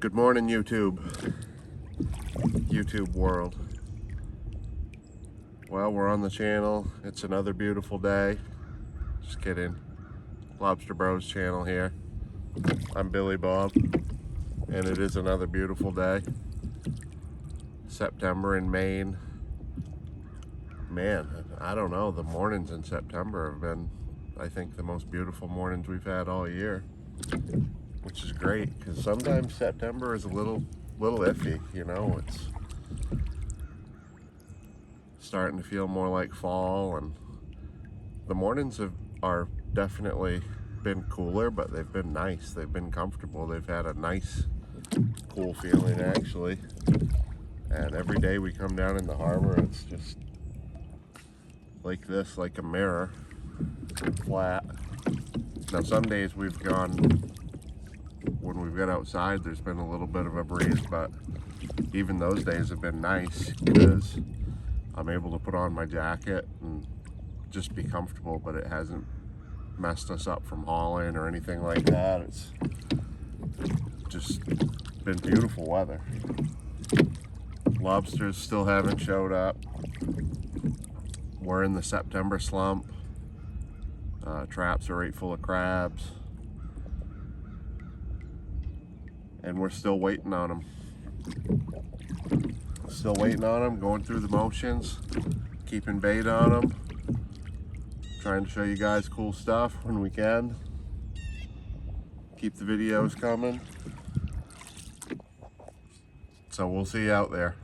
Good morning, YouTube world. Well, we're on the channel. It's another beautiful day. Just kidding. Lobster Bros channel here. I'm Billy Bob, and it is another beautiful day. September in Maine. Man, I don't know, the mornings in September have been, I think, the most beautiful mornings we've had all year, which is great, because sometimes September is a little iffy, you know. It's starting to feel more like fall, and the mornings are definitely been cooler, but they've been nice. They've been comfortable. They've had a nice, cool feeling, actually. And every day we come down in the harbor, it's just like this, like a mirror, flat. Now, some days we've gone, when we've got outside, there's been a little bit of a breeze, but even those days have been nice because I'm able to put on my jacket and just be comfortable, but it hasn't messed us up from hauling or anything like that. It's just been beautiful weather. Lobsters still haven't showed up. We're in the September slump. Traps are right full of crabs. And we're still waiting on them. Still waiting on them, going through the motions, keeping bait on them, trying to show you guys cool stuff when we can. Keep the videos coming. So we'll see you out there.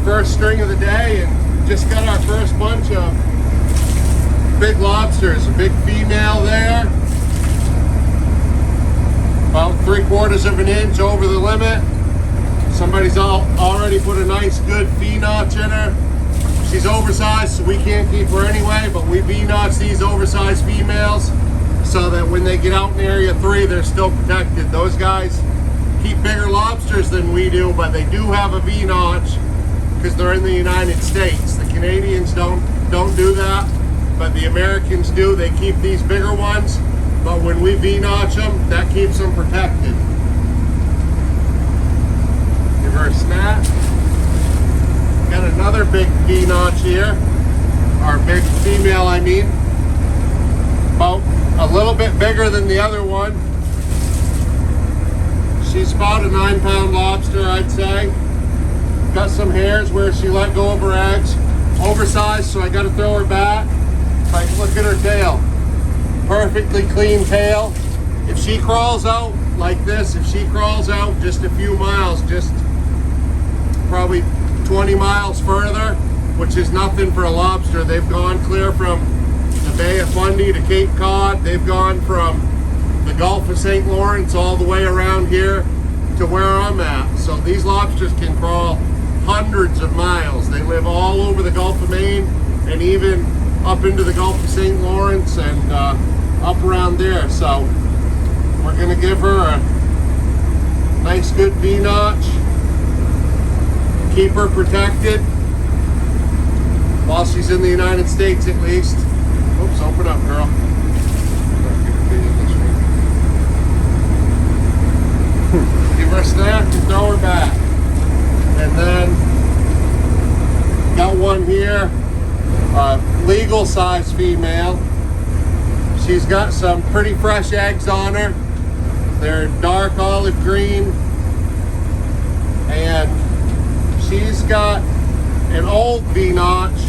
First string of the day, and just got our first bunch of big lobsters. A big female there, about 3/4 of an inch over the limit. Somebody's already put a nice good V-notch in her. She's oversized, so we can't keep her anyway, but we V-notch these oversized females so that when they get out in area 3, they're still protected. Those guys keep bigger lobsters than we do, but they do have a V-notch because they're in the United States. The Canadians don't do that, but the Americans do. They keep these bigger ones, but when we V-notch them, that keeps them protected. Give her a snap. Got another big V-notch here, our big female I mean, about a little bit bigger than the other one. She's about a 9-pound lobster, I'd say. Got some hairs where she let go of her eggs. Oversized, so I got to throw her back. Like, look at her tail. Perfectly clean tail. If she crawls out like this, if she crawls out just a few miles, just probably 20 miles further, which is nothing for a lobster. They've gone clear from the Bay of Fundy to Cape Cod. They've gone from the Gulf of St. Lawrence all the way around here to where I'm at. So these lobsters can crawl hundreds of miles. They live all over the Gulf of Maine and even up into the Gulf of St. Lawrence and up around there. So we're gonna give her a nice good V-notch, keep her protected while she's in the United States at least. Oops, open up, girl. Give her a snack and throw her back. And then got one here, legal size female. She's got some pretty fresh eggs on her. They're dark olive green. And she's got an old V-notch,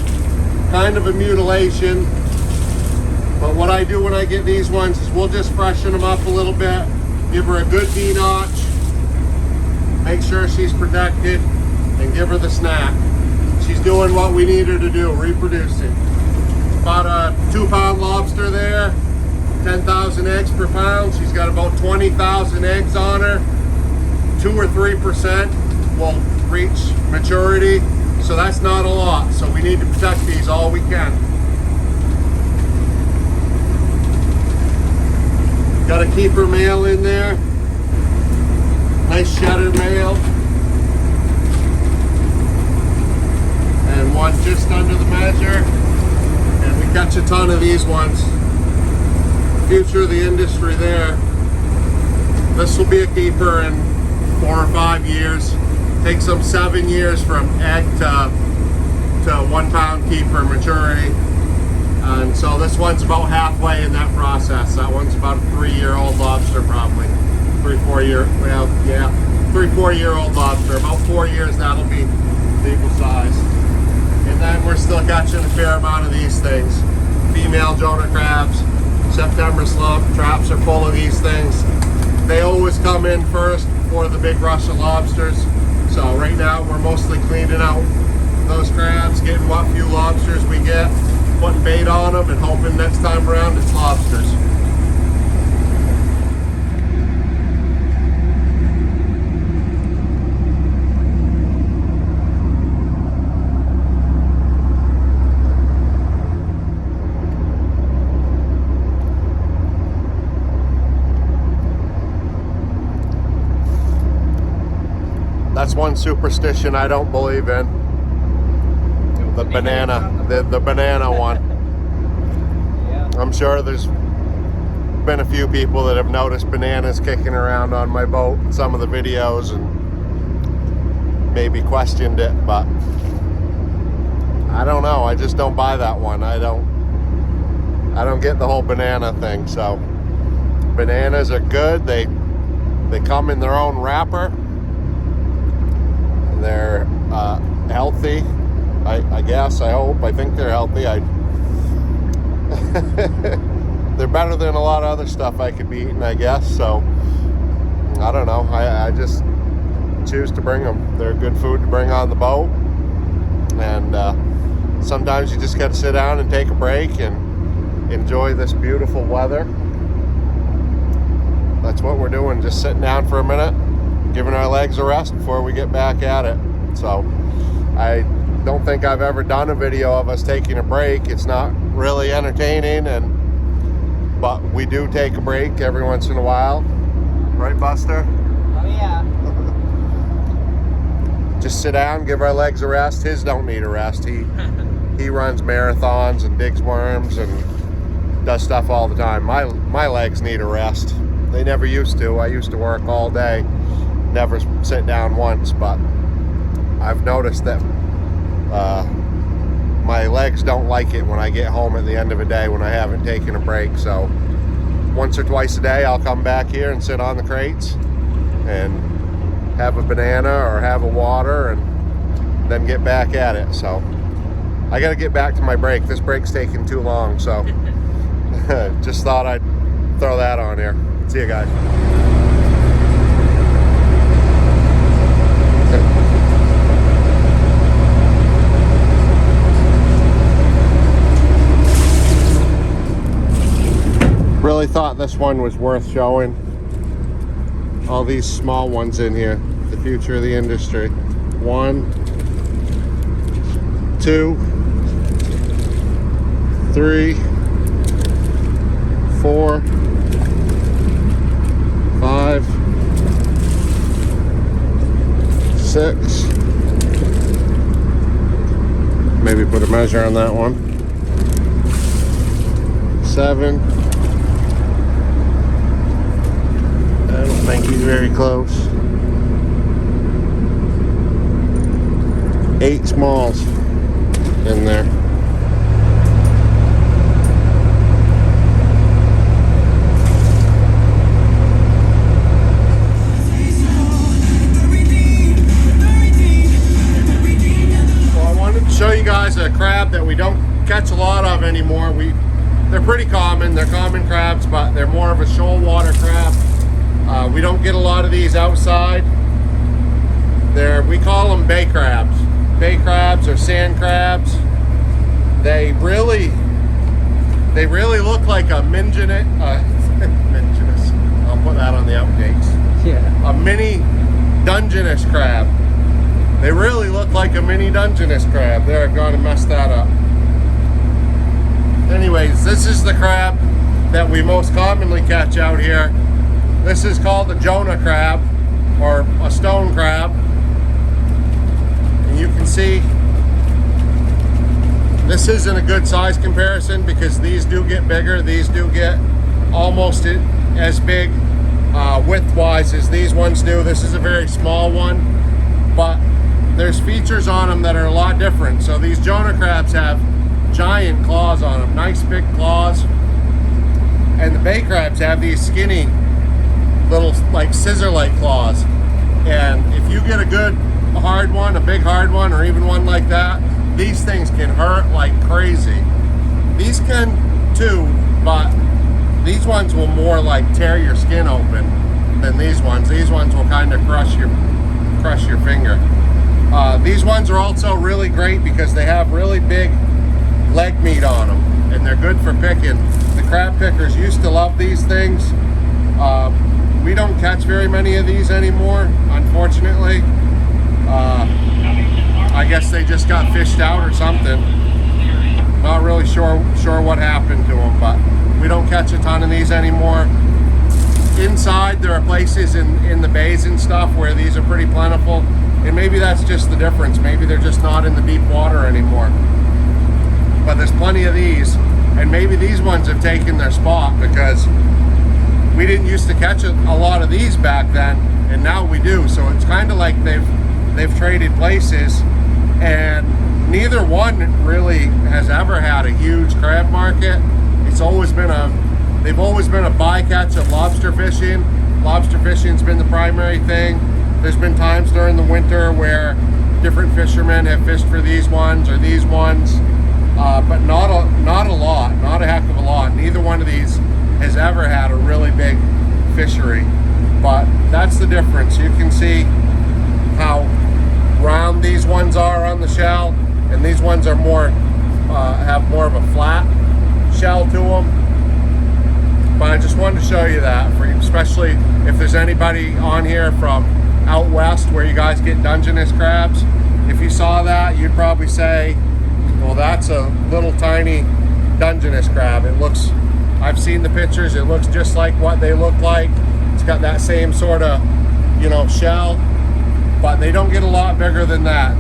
kind of a mutilation. But what I do when I get these ones is we'll just freshen them up a little bit, give her a good V-notch, make sure she's protected, and give her the snack. She's doing what we need her to do, reproducing. About a 2-pound lobster there, 10,000 eggs per pound. She's got about 20,000 eggs on her. 2 or 3% will reach maturity, so that's not a lot. So we need to protect these all we can. Got a keeper male in there. Nice cheddar male. And one just under the measure. And we catch a ton of these ones. Future of the industry there. This will be a keeper in 4 or 5 years. Takes them 7 years from egg to 1-pound keeper maturity. And so this one's about halfway in that process. That one's about a 3-year-old lobster, probably. 3-4 year old lobster. About 4 years, that'll be legal size. And then we're still catching a fair amount of these things. Female Jonah crabs, September slump, traps are full of these things. They always come in first before the big rush of lobsters. So right now we're mostly cleaning out those crabs, getting what few lobsters we get, putting bait on them, and hoping next time around it's lobsters. That's one superstition I don't believe in. The banana one. Yeah. I'm sure there's been a few people that have noticed bananas kicking around on my boat in some of the videos and maybe questioned it, but I don't know. I just don't buy that one. I don't get the whole banana thing. So bananas are good. They come in their own wrapper. They're healthy, I guess, I hope. I think they're healthy. They're better than a lot of other stuff I could be eating, I guess. So, I don't know. I just choose to bring them. They're good food to bring on the boat. And sometimes you just got to sit down and take a break and enjoy this beautiful weather. That's what we're doing, just sitting down for a minute, giving our legs a rest before we get back at it. So I don't think I've ever done a video of us taking a break. It's not really entertaining, but we do take a break every once in a while. Right, Buster? Oh yeah. Just sit down, give our legs a rest. His don't need a rest. He runs marathons and digs worms and does stuff all the time. My legs need a rest. They never used to. I used to work all day. Never sit down once, but I've noticed that My legs don't like it when I get home at the end of a day when I haven't taken a break. So once or twice a day, I'll come back here and sit on the crates and have a banana or have a water and then get back at it. So I got to get back to my break. This break's taking too long, so just thought I'd throw that on here. See you guys. Really thought this one was worth showing. All these small ones in here, the future of the industry. 1, 2, 3, 4, 5, 6. Maybe put a measure on that one. 7. I don't think he's very close. 8 smalls in there. Well, I wanted to show you guys a crab that we don't catch a lot of anymore. They're pretty common. They're common crabs, but they're more of a shoal water crab. We don't get a lot of these outside. We call them bay crabs. Bay crabs or sand crabs. They really look like a Minginus. I'll put that on the outtakes. Yeah. A mini Dungeness crab. They really look like a mini Dungeness crab. There, I've gone and messed that up. Anyways, this is the crab that we most commonly catch out here. This is called a Jonah crab, or a stone crab. And you can see this isn't a good size comparison because these do get bigger. These do get almost as big width-wise as these ones do. This is a very small one, but there's features on them that are a lot different. So these Jonah crabs have giant claws on them, nice big claws. And the bay crabs have these skinny little like scissor-like claws, and if you get a good hard one, a big hard one, or even one like that, these things can hurt like crazy. These can too, but these ones will more like tear your skin open than these ones. These ones will kind of crush your finger. These ones are also really great because they have really big leg meat on them, and they're good for picking. The crab pickers used to love these things. We don't catch very many of these anymore, unfortunately. I guess they just got fished out or something. Not really sure what happened to them, but we don't catch a ton of these anymore. Inside, there are places in the bays and stuff where these are pretty plentiful, and maybe that's just the difference. Maybe they're just not in the deep water anymore. But there's plenty of these, and maybe these ones have taken their spot because we didn't used to catch a lot of these back then, and now we do. So it's kind of like they've traded places, and neither one really has ever had a huge crab market. They've always been a bycatch of lobster fishing. Lobster fishing's been the primary thing. There's been times during the winter where different fishermen have fished for these ones or these ones, but not a lot, not a heck of a lot. Neither one of these has ever had a really big fishery, but that's the difference. You can see how round these ones are on the shell, and these ones are more have more of a flat shell to them. But I just wanted to show you that, especially if there's anybody on here from out west where you guys get Dungeness crabs. If you saw that, you'd probably say, well, that's a little tiny Dungeness crab. I've seen the pictures, it looks just like what they look like. It's got that same sort of, shell, but they don't get a lot bigger than that.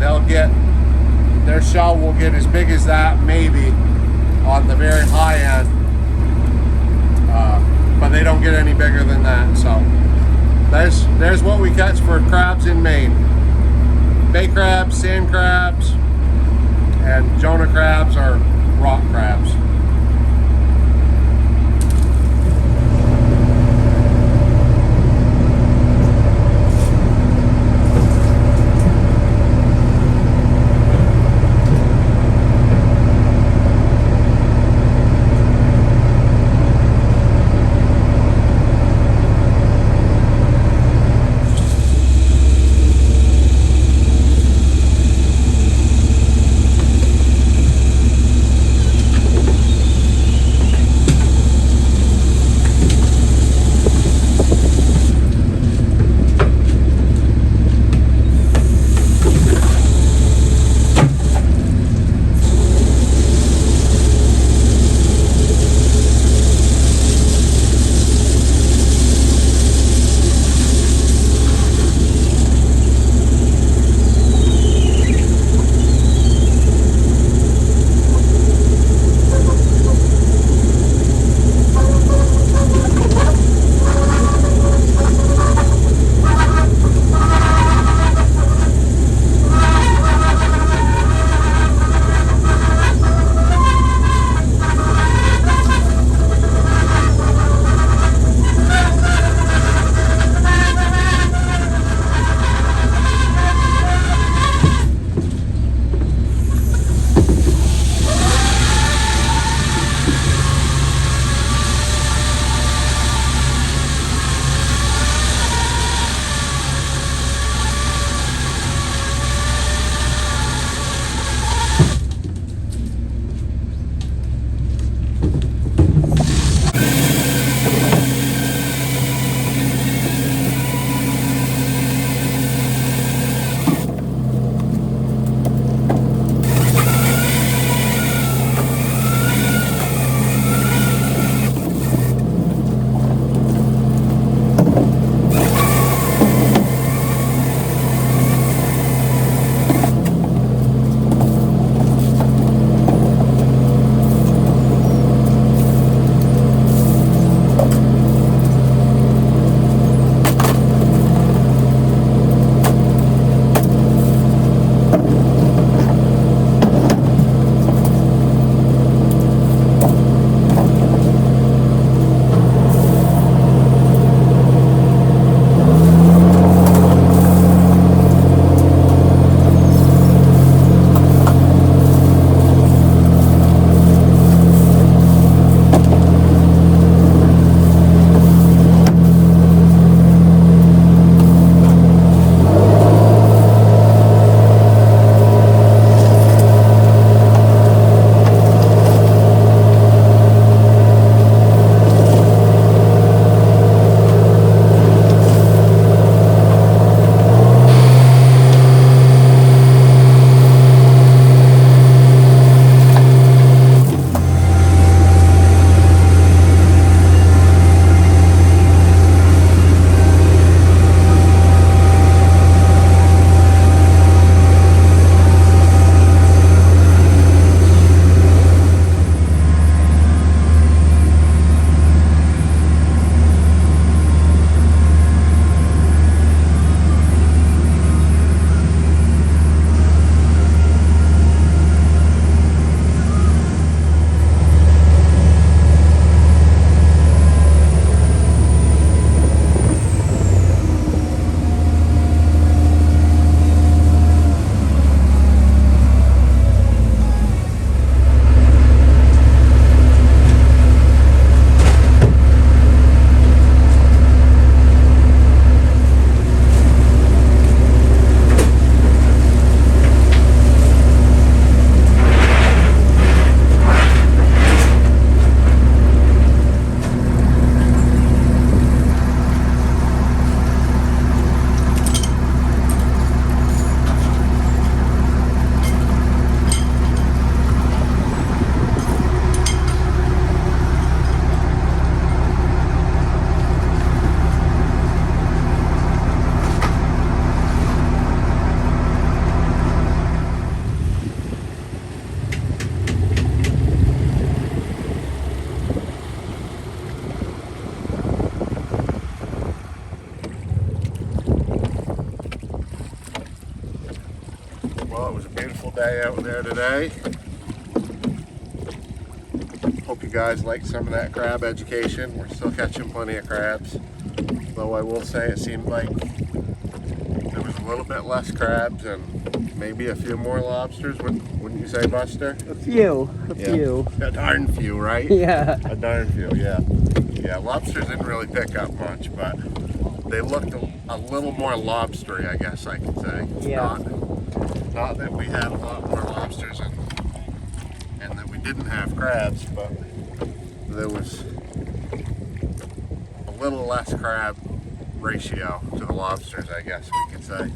Their shell will get as big as that, maybe, on the very high end, but they don't get any bigger than that. So there's what we catch for crabs in Maine. Bay crabs, sand crabs, day out there today. Hope you guys liked some of that crab education. We're still catching plenty of crabs. Though I will say it seemed like there was a little bit less crabs and maybe a few more lobsters, wouldn't you say, Buster? A few. A darn few, right? Yeah. A darn few, yeah. Yeah, lobsters didn't really pick up much, but they looked a little more lobstery, I guess I could say. Yeah. Not that we had a lot more lobsters and that we didn't have crabs, but there was a little less crab ratio to the lobsters, I guess we could say.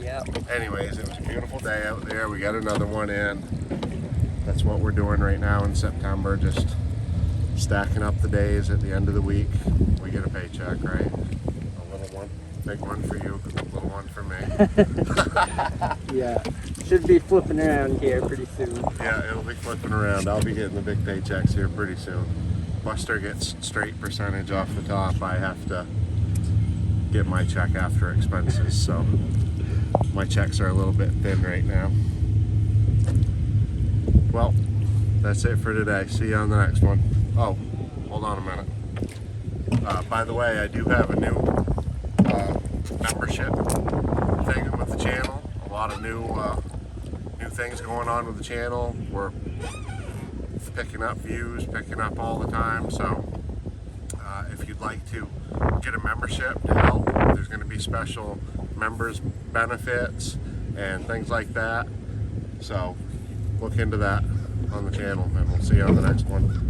Yep. Anyways, it was a beautiful day out there. We got another one in. That's what we're doing right now in September, just stacking up the days at the end of the week. We get a paycheck, right? A little one, big one for you, a little one for me. Yeah. Should be flipping around here pretty soon. Yeah, it'll be flipping around. I'll be getting the big paychecks here pretty soon. Buster gets straight percentage off the top. I have to get my check after expenses, so my checks are a little bit thin right now. Well, that's it for today. See you on the next one. Oh, hold on a minute. By the way, I do have a new membership thing with the channel. A lot of new things going on with the channel. We're picking up views, picking up all the time. So if you'd like to get a membership to help, there's going to be special members benefits and things like that. So look into that on the channel, and we'll see you on the next one.